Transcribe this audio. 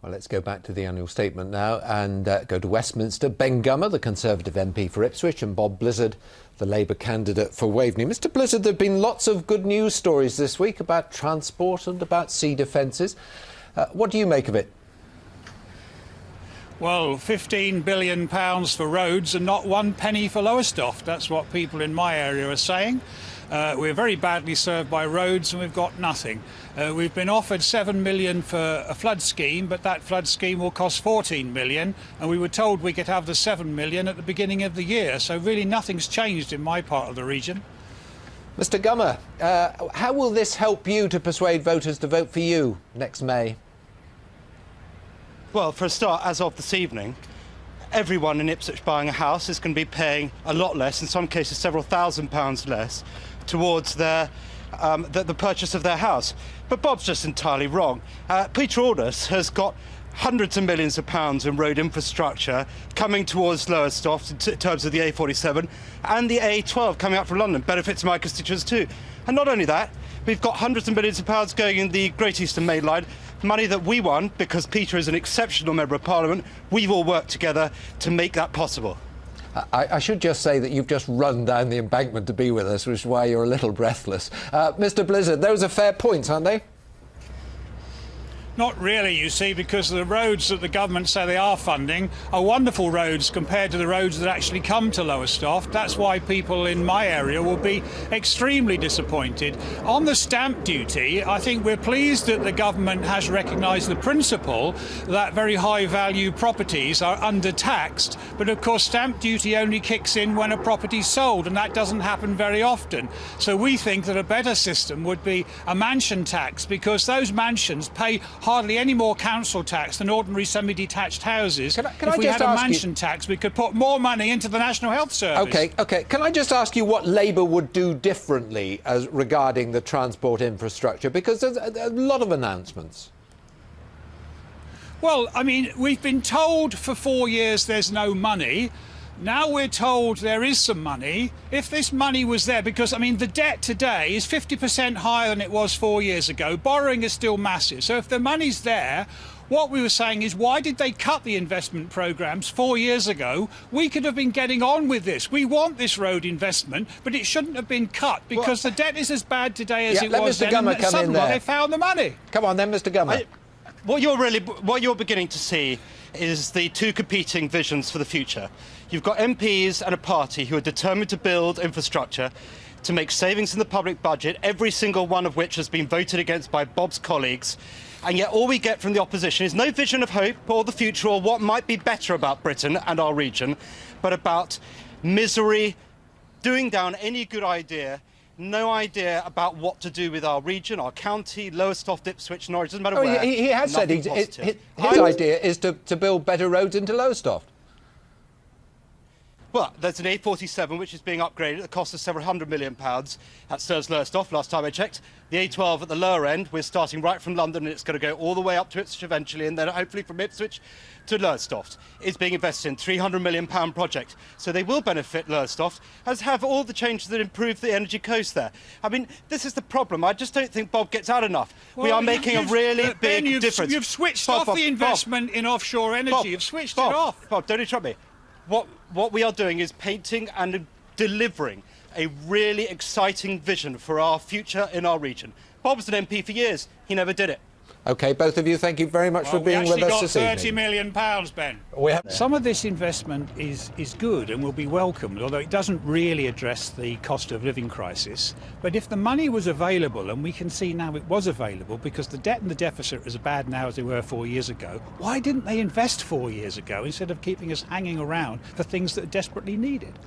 Well, let's go back to the annual statement now and go to Westminster. Ben Gummer, the Conservative MP for Ipswich, and Bob Blizzard, the Labour candidate for Waveney. Mr Blizzard, there have been lots of good news stories this week about transport and about sea defences. What do you make of it? Well, £15 billion for roads and not one penny for Lowestoft. That's what people in my area are saying. We're very badly served by roads and we've got nothing. We've been offered £7 million for a flood scheme, but that flood scheme will cost £14 million, and we were told we could have the £7 million at the beginning of the year. So really nothing's changed in my part of the region. Mr Gummer, how will this help you to persuade voters to vote for you next May? Well, for a start, as of this evening, everyone in Ipswich buying a house is going to be paying a lot less, in some cases several £1,000s less, towards the purchase of their house. But Bob's just entirely wrong. Peter Aldiss has got hundreds of millions of pounds in road infrastructure coming towards Lowestoft in terms of the A47 and the A12 coming up from London. Benefits my constituents too. And not only that, we've got hundreds of millions of pounds going in the Great Eastern Main Line, money that we won because Peter is an exceptional member of Parliament. We've all worked together to make that possible. I should just say that you've just run down the embankment to be with us, which is why you're a little breathless. Mr Blizzard, those are fair points, aren't they? Not really, you see, because the roads that the government say they are funding are wonderful roads compared to the roads that actually come to Lowestoft. That's why people in my area will be extremely disappointed. On the stamp duty, I think we're pleased that the government has recognised the principle that very high value properties are undertaxed. But of course, stamp duty only kicks in when a property's sold, and that doesn't happen very often. So we think that a better system would be a mansion tax, because those mansions pay hardly any more council tax than ordinary semi-detached houses. If we had a mansion tax, we could put more money into the National Health Service. OK. Can I just ask you what Labour would do differently regarding the transport infrastructure? Because there's a lot of announcements. Well, I mean, we've been told for 4 years there's no money. Now we're told there is some money. If this money was there, because, I mean, the debt today is 50% higher than it was 4 years ago. Borrowing is still massive. So if the money's there, what we were saying is, why did they cut the investment programmes 4 years ago? We could have been getting on with this. We want this road investment, but it shouldn't have been cut, because the debt is as bad today as it was then. And suddenly they found the money. Come on then, Mr Gummer. What you're beginning to see is the two competing visions for the future. You've got MPs and a party who are determined to build infrastructure, to make savings in the public budget, every single one of which has been voted against by Bob's colleagues, and yet all we get from the opposition is no vision of hope or the future or what might be better about Britain and our region, but about misery, doing down any good idea. No idea about what to do with our region, our county, Lowestoft, Ipswich, Norwich, doesn't matter where. He has said his idea is to build better roads into Lowestoft. Well, there's an A47 which is being upgraded at the cost of several £100 million. That serves Lowestoft, last time I checked. The A12 at the lower end, we're starting right from London, and it's going to go all the way up to Ipswich eventually, and then hopefully from Ipswich to Lowestoft. It's being invested in £300 million project. So they will benefit Lowestoft, as have all the changes that improve the energy coast there. I mean, this is the problem. I just don't think Bob gets out enough. Well, we are making a really big difference. You've switched off the investment in offshore energy. You've switched it off. Bob, don't interrupt me. What we are doing is painting and delivering a really exciting vision for our future in our region. Bob was an MP for years. He never did it. OK, both of you, thank you very much for being with us this evening. £30 million, Ben. Some of this investment is good and will be welcomed, although it doesn't really address the cost of living crisis. But if the money was available, and we can see now it was available because the debt and the deficit are as bad now as they were 4 years ago, why didn't they invest 4 years ago instead of keeping us hanging around for things that are desperately needed?